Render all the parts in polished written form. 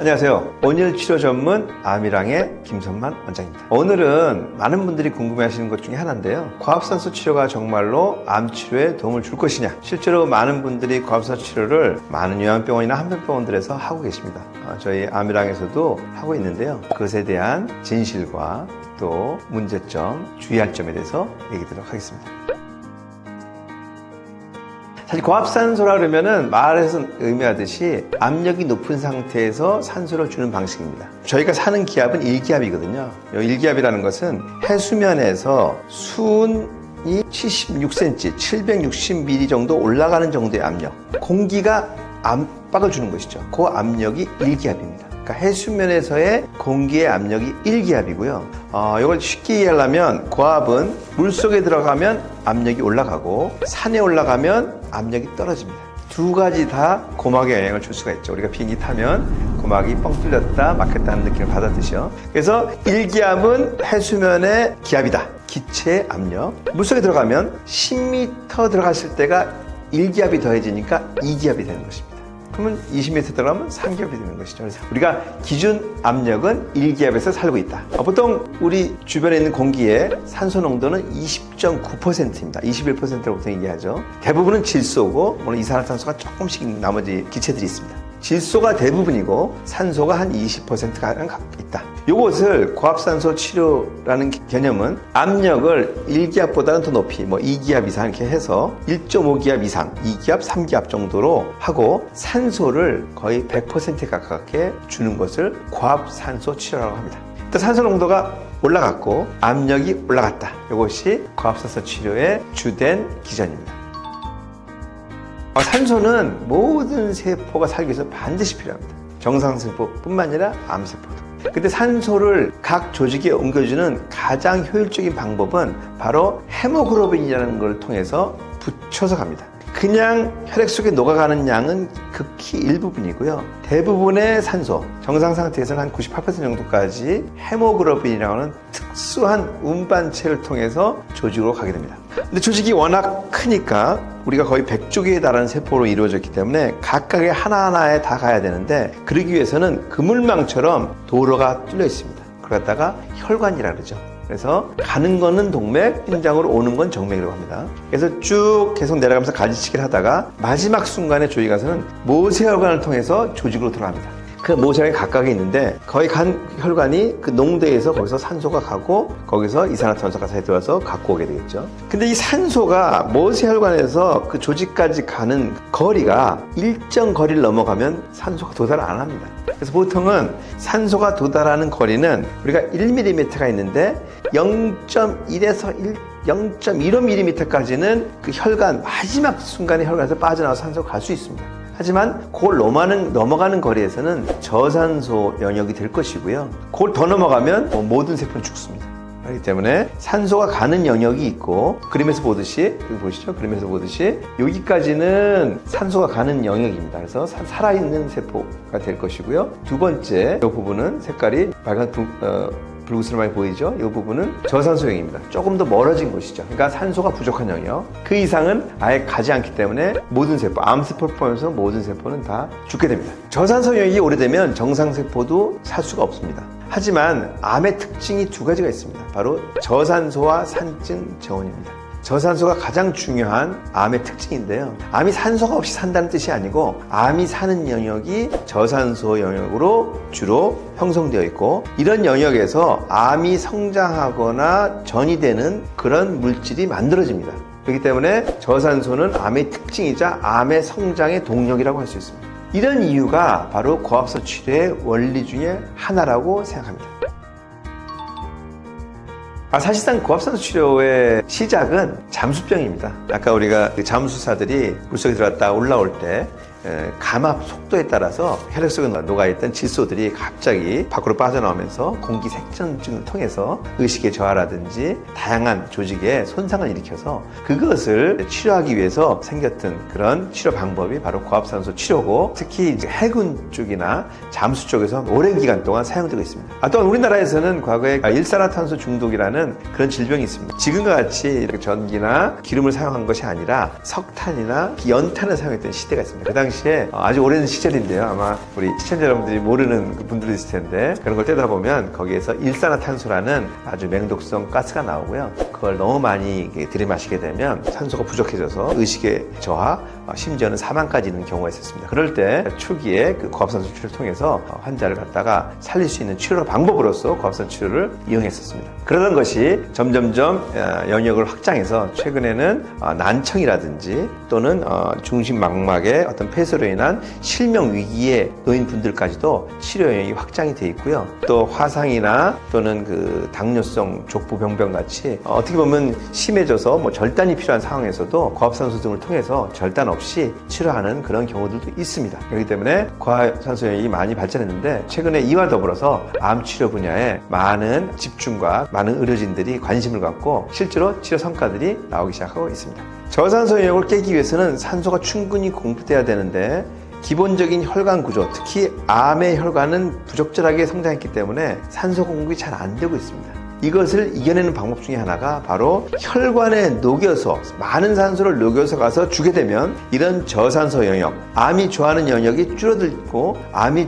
안녕하세요. 온열 치료 전문 아미랑의 김선만 원장입니다. 오늘은 많은 분들이 궁금해하시는 것 중에 하나인데요. 고압산소 치료가 정말로 암 치료에 도움을 줄 것이냐? 실제로 많은 분들이 고압산소 치료를 많은 요양병원이나 한병병원들에서 하고 계십니다. 저희 아미랑에서도 하고 있는데요. 그것에 대한 진실과 또 문제점, 주의할 점에 대해서 얘기 드리도록 하겠습니다. 사실 고압산소라 그러면은 말에서 의미하듯이 압력이 높은 상태에서 산소를 주는 방식입니다. 저희가 사는 기압은 1기압이거든요. 이 1기압이라는 것은 해수면에서 수온이 76cm, 760ml 정도 올라가는 정도의 압력, 공기가 압박을 주는 것이죠. 그 압력이 1기압입니다. 그러니까 해수면에서의 공기의 압력이 1기압이고요. 이걸 쉽게 이해하려면 고압은 물속에 들어가면 압력이 올라가고 산에 올라가면 압력이 떨어집니다. 두 가지 다 고막에 영향을 줄 수가 있죠. 우리가 비행기 타면 고막이 뻥 뚫렸다 막혔다는 느낌을 받았듯이요. 그래서 1기압은 해수면의 기압이다. 기체의 압력. 물속에 들어가면 10m 들어갔을 때가 1기압이 더해지니까 2기압이 되는 것입니다. 그러면 20m 들어가면 3기압이 되는 것이죠. 그래서 우리가 기준 압력은 1기압에서 살고 있다. 보통 우리 주변에 있는 공기의 산소 농도는 20.9%입니다. 21%라고 보통 얘기하죠. 대부분은 질소고 물론 이산화탄소가 조금씩 나머지 기체들이 있습니다. 질소가 대부분이고 산소가 한 20%가량 있다. 이것을 고압산소 치료라는 개념은 압력을 1기압보다는 더 높이 2기압 이상 이렇게 해서 1.5기압 이상, 2기압, 3기압 정도로 하고 산소를 거의 100%에 가깝게 주는 것을 고압산소 치료라고 합니다. 일단 산소 농도가 올라갔고 압력이 올라갔다. 이것이 고압산소 치료의 주된 기전입니다. 산소는 모든 세포가 살기 위해서 반드시 필요합니다. 정상세포뿐만 아니라 암세포도. 근데 산소를 각 조직에 옮겨주는 가장 효율적인 방법은 바로 헤모글로빈이라는 걸 통해서 붙여서 갑니다. 그냥 혈액 속에 녹아가는 양은 극히 일부분이고요. 대부분의 산소, 정상 상태에서는 한 98% 정도까지 헤모글로빈이라고 하는 특수한 운반체를 통해서 조직으로 가게 됩니다. 근데 조직이 워낙 크니까 우리가 거의 100조개에 달하는 세포로 이루어졌기 때문에 각각의 하나하나에 다 가야 되는데 그러기 위해서는 그물망처럼 도로가 뚫려 있습니다. 그러다가 혈관이라 그러죠. 그래서 가는 거는 동맥, 심장으로 오는 건 정맥이라고 합니다. 그래서 쭉 계속 내려가면서 가지치기를 하다가 마지막 순간에 조직이 가서는 모세혈관을 통해서 조직으로 들어갑니다. 그 모세혈관이 각각에 있는데 거의 간 혈관이 그 농대에서 거기서 산소가 가고 거기서 이산화탄소가 사이에 들어와서 갖고 오게 되겠죠. 근데 이 산소가 모세혈관에서 그 조직까지 가는 거리가 일정 거리를 넘어가면 산소가 도달을 안 합니다. 그래서 보통은 산소가 도달하는 거리는 우리가 1mm가 있는데 0.1에서 0.15mm까지는 그 혈관 마지막 순간에 혈관에서 빠져나와서 산소가 갈 수 있습니다. 하지만 그걸 넘어가는 거리에서는 저산소 영역이 될 것이고요. 그걸 더 넘어가면 모든 세포는 죽습니다. 그렇기 때문에 산소가 가는 영역이 있고 그림에서 보듯이 여기 보시죠. 그림에서 보듯이 여기까지는 산소가 가는 영역입니다. 그래서 살아있는 세포가 될 것이고요. 두 번째 이 부분은 색깔이 빨간 불구슬 많이 보이죠? 이 부분은 저산소형입니다. 조금 더 멀어진 곳이죠. 그러니까 산소가 부족한 영역. 그 이상은 아예 가지 않기 때문에 모든 세포, 암세포를 포함해서 모든 세포는 다 죽게 됩니다. 저산소 영역이 오래되면 정상세포도 살 수가 없습니다. 하지만 암의 특징이 두 가지가 있습니다. 바로 저산소와 산증 저온입니다. 저산소가 가장 중요한 암의 특징인데요. 암이 산소가 없이 산다는 뜻이 아니고 암이 사는 영역이 저산소 영역으로 주로 형성되어 있고 이런 영역에서 암이 성장하거나 전이되는 그런 물질이 만들어집니다. 그렇기 때문에 저산소는 암의 특징이자 암의 성장의 동력이라고 할 수 있습니다. 이런 이유가 바로 고압산소 치료의 원리 중에 하나라고 생각합니다. 사실상 고압산소 치료의 시작은 잠수병입니다. 아까 우리가 잠수사들이 물속에 들어갔다 올라올 때 감압 속도에 따라서 혈액 속에 녹아있던 질소들이 갑자기 밖으로 빠져나오면서 공기 색전증을 통해서 의식의 저하라든지 다양한 조직에 손상을 일으켜서 그것을 치료하기 위해서 생겼던 그런 치료 방법이 바로 고압산소 치료고 특히 이제 해군 쪽이나 잠수 쪽에서 오랜 기간 동안 사용되고 있습니다. 또한 우리나라에서는 과거에 일산화탄소 중독이라는 그런 질병이 있습니다. 지금과 같이 이렇게 전기나 기름을 사용한 것이 아니라 석탄이나 연탄을 사용했던 시대가 있습니다. 그 당시 당시에 아주 오랜 시절인데요. 아마 우리 시청자 여러분들이 모르는 분들도 있을 텐데 그런 걸 떼다 보면 거기에서 일산화탄소라는 아주 맹독성 가스가 나오고요. 그걸 너무 많이 들이마시게 되면 산소가 부족해져서 의식의 저하, 심지어는 사망까지 있는 경우가 있었습니다. 그럴 때 초기에 그 고압산소 치료를 통해서 환자를 갖다가 살릴 수 있는 치료 방법으로서 고압산소 치료를 이용했었습니다. 그러던 것이 점점점 영역을 확장해서 최근에는 난청이라든지 또는 중심망막의 어떤 폐쇄로 인한 실명 위기에 놓인 분들까지도 치료 영역이 확장이 돼 있고요. 또 화상이나 또는 그 당뇨성 족부병변 같이 어떻게 보면 심해져서 뭐 절단이 필요한 상황에서도 고압산소 등을 통해서 절단 없이 치료하는 그런 경우들도 있습니다. 그렇기 때문에 고압산소 영역이 많이 발전했는데 최근에 이와 더불어서 암 치료 분야에 많은 집중과 많은 의료진들이 관심을 갖고 실제로 치료 성과들이 나오기 시작하고 있습니다. 저산소 영역을 깨기 위해서는 산소가 충분히 공급돼야 되는데 기본적인 혈관 구조, 특히 암의 혈관은 부적절하게 성장했기 때문에 산소 공급이 잘 안 되고 있습니다. 이것을 이겨내는 방법 중에 하나가 바로 혈관에 녹여서 많은 산소를 녹여서 가서 주게 되면 이런 저산소 영역, 암이 좋아하는 영역이 줄어들고 암이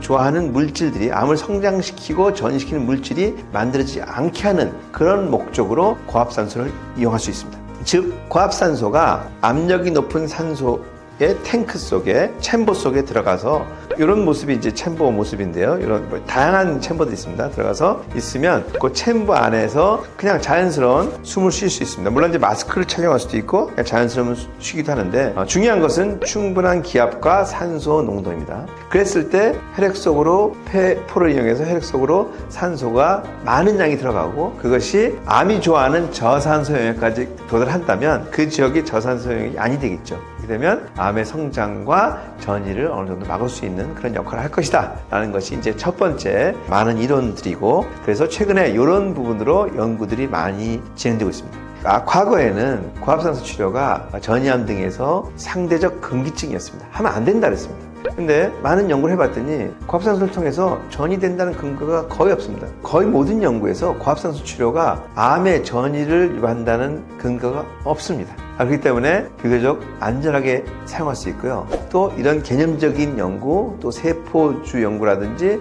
좋아하는 물질들이 암을 성장시키고 전이시키는 물질이 만들어지지 않게 하는 그런 목적으로 고압산소를 이용할 수 있습니다. 즉 고압산소가 압력이 높은 산소의 탱크 속에 챔버 속에 들어가서 이런 모습이 이제 챔버 모습인데요. 이런 다양한 챔버들이 있습니다. 들어가서 있으면 그 챔버 안에서 그냥 자연스러운 숨을 쉴 수 있습니다. 물론 이제 마스크를 착용할 수도 있고 그냥 자연스러운 쉬기도 하는데 중요한 것은 충분한 기압과 산소 농도입니다. 그랬을 때 혈액 속으로 폐포를 이용해서 혈액 속으로 산소가 많은 양이 들어가고 그것이 암이 좋아하는 저산소 영역까지 도달한다면 그 지역이 저산소 영역이 아니 되겠죠. 이렇게 되면 암의 성장과 전이를 어느 정도 막을 수 있는 그런 역할을 할 것이다 라는 것이 이제 첫 번째 많은 이론들이고 그래서 최근에 이런 부분으로 연구들이 많이 진행되고 있습니다. 과거에는 고압산소 치료가 전이암 등에서 상대적 금기증이었습니다. 하면 안 된다 그랬습니다. 근데 많은 연구를 해봤더니 고압산소를 통해서 전이 된다는 근거가 거의 없습니다. 거의 모든 연구에서 고압산소 치료가 암의 전이를 유발한다는 근거가 없습니다. 그렇기 때문에 비교적 안전하게 사용할 수 있고요. 또 이런 개념적인 연구, 또 세포주 연구라든지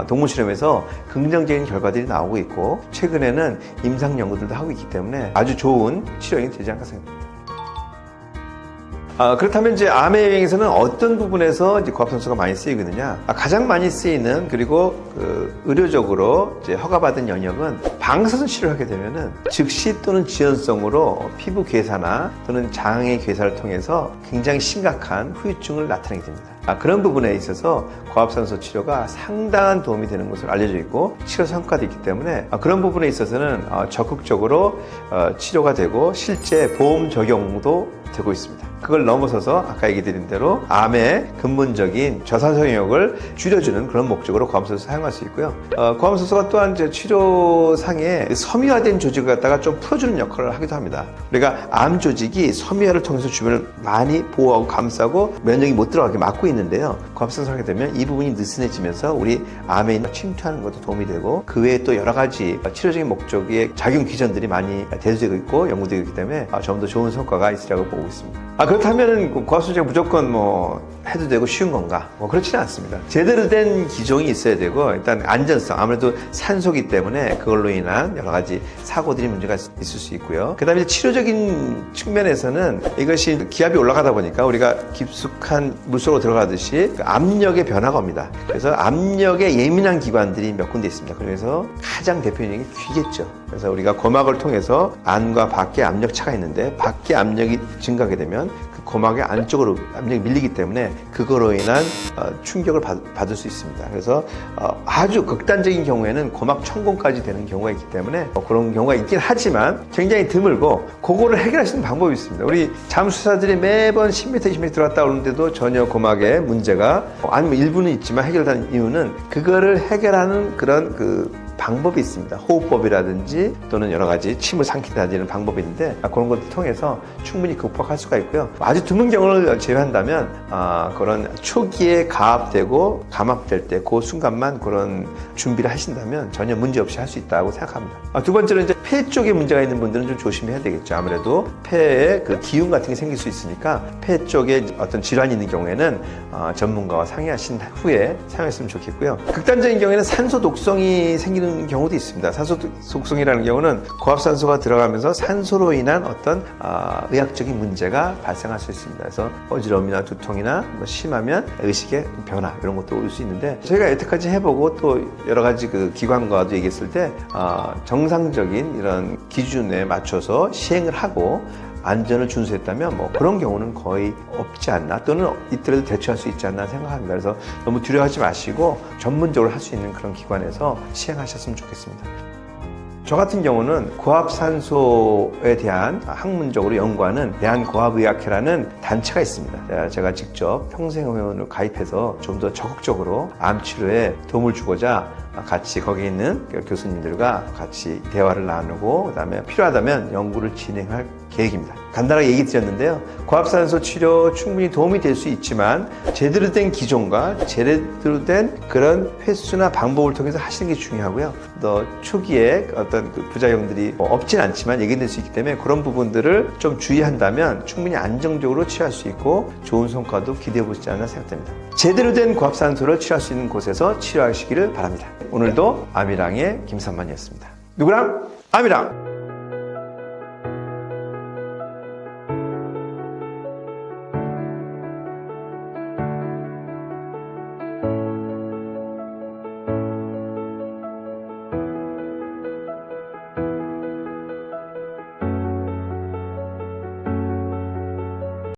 동물 실험에서 긍정적인 결과들이 나오고 있고 최근에는 임상 연구들도 하고 있기 때문에 아주 좋은 치료가 되지 않을까 생각합니다. 그렇다면 이제 암의 영역에서는 어떤 부분에서 이제 고압산소가 많이 쓰이거든요. 가장 많이 쓰이는 그리고 의료적으로 이제 허가받은 영역은 방사선 치료를 하게 되면은 즉시 또는 지연성으로 피부 괴사나 또는 장의 괴사를 통해서 굉장히 심각한 후유증을 나타내게 됩니다. 그런 부분에 있어서 고압산소 치료가 상당한 도움이 되는 것으로 알려져 있고 치료 성과도 있기 때문에 그런 부분에 있어서는 적극적으로 치료가 되고 실제 보험 적용도 되고 있습니다. 그걸 넘어서서 아까 얘기 드린 대로 암의 근본적인 저산소 영역을 줄여주는 그런 목적으로 고압산소를 사용할 수 있고요. 고압산소가 또한 이제 치료상에 섬유화된 조직을 갖다가 좀 풀어주는 역할을 하기도 합니다. 우리가 암 조직이 섬유화를 통해서 주변을 많이 보호하고 감싸고 면역이 못 들어가게 막고 있는데요. 고압산소를 하게 되면 이 부분이 느슨해지면서 우리 암에 있는 침투하는 것도 도움이 되고 그 외에 또 여러 가지 치료적인 목적의 작용 기전들이 많이 대두되고 있고 연구되고 있기 때문에 좀 더 좋은 성과가 있으리라고 보고 있습니다. 그렇다면 고압산소가 무조건 해도 되고 쉬운 건가? 그렇지는 않습니다. 제대로 된 기종이 있어야 되고 일단 안전성, 아무래도 산소기 때문에 그걸로 인한 여러 가지 사고들이 문제가 있을 수 있고요. 그 다음에 치료적인 측면에서는 이것이 기압이 올라가다 보니까 우리가 깊숙한 물속으로 들어가듯이 압력의 변화가 옵니다. 그래서 압력에 예민한 기관들이 몇 군데 있습니다. 그래서 가장 대표적인 게 귀겠죠. 그래서 우리가 고막을 통해서 안과 밖에 압력 차가 있는데 밖에 압력이 증가하게 되면 그 고막의 안쪽으로 압력이 밀리기 때문에 그거로 인한 충격을 받을 수 있습니다. 그래서 아주 극단적인 경우에는 고막 천공까지 되는 경우가 있기 때문에 그런 경우가 있긴 하지만 굉장히 드물고 그거를 해결할 수 있는 방법이 있습니다. 우리 잠수사들이 매번 10m, 20m 들어갔다 오는데도 전혀 고막에 문제가 아니면 일부는 있지만 해결된 이유는 그거를 해결하는 그런 방법이 있습니다. 호흡법이라든지 또는 여러 가지 침을 삼킨다든지 이런 방법이 있는데 그런 것을 통해서 충분히 극복할 수가 있고요. 아주 드문 경우를 제외한다면 그런 초기에 가압되고 감압될 때 그 순간만 그런 준비를 하신다면 전혀 문제 없이 할 수 있다고 생각합니다. 두 번째는 이제 폐 쪽에 문제가 있는 분들은 좀 조심해야 되겠죠. 아무래도 폐에 그 기운 같은 게 생길 수 있으니까 폐 쪽에 어떤 질환이 있는 경우에는 전문가와 상의하신 후에 사용했으면 좋겠고요. 극단적인 경우에는 산소 독성이 생기는 경우도 있습니다. 산소 독성이라는 경우는 고압산소가 들어가면서 산소로 인한 어떤 의학적인 문제가 발생할 수 있습니다. 그래서 어지러움이나 두통이나 뭐 심하면 의식의 변화 이런 것도 올 수 있는데 저희가 여태까지 해보고 또 여러 가지 그 기관과도 얘기했을 때 정상적인 이런 기준에 맞춰서 시행을 하고 안전을 준수했다면 뭐 그런 경우는 거의 없지 않나 또는 있더라도 대처할 수 있지 않나 생각합니다. 그래서 너무 두려워하지 마시고 전문적으로 할 수 있는 그런 기관에서 시행하셨으면 좋겠습니다. 저 같은 경우는 고압산소에 대한 학문적으로 연구하는 대한고압의학회라는 단체가 있습니다. 제가 직접 평생회원으로 가입해서 좀 더 적극적으로 암 치료에 도움을 주고자 같이 거기 있는 교수님들과 같이 대화를 나누고 그다음에 필요하다면 연구를 진행할 계획입니다. 간단하게 얘기 드렸는데요. 고압산소 치료 충분히 도움이 될 수 있지만 제대로 된 기종과 제대로 된 그런 횟수나 방법을 통해서 하시는 게 중요하고요. 또 초기에 어떤 그 부작용들이 없진 않지만 예견될 수 있기 때문에 그런 부분들을 좀 주의한다면 충분히 안정적으로 치료할 수 있고 좋은 성과도 기대해 보시지 않나 생각됩니다. 제대로 된 고압산소를 치료할 수 있는 곳에서 치료하시기를 바랍니다. 오늘도 아미랑의 김삼만이었습니다. 누구랑? 아미랑!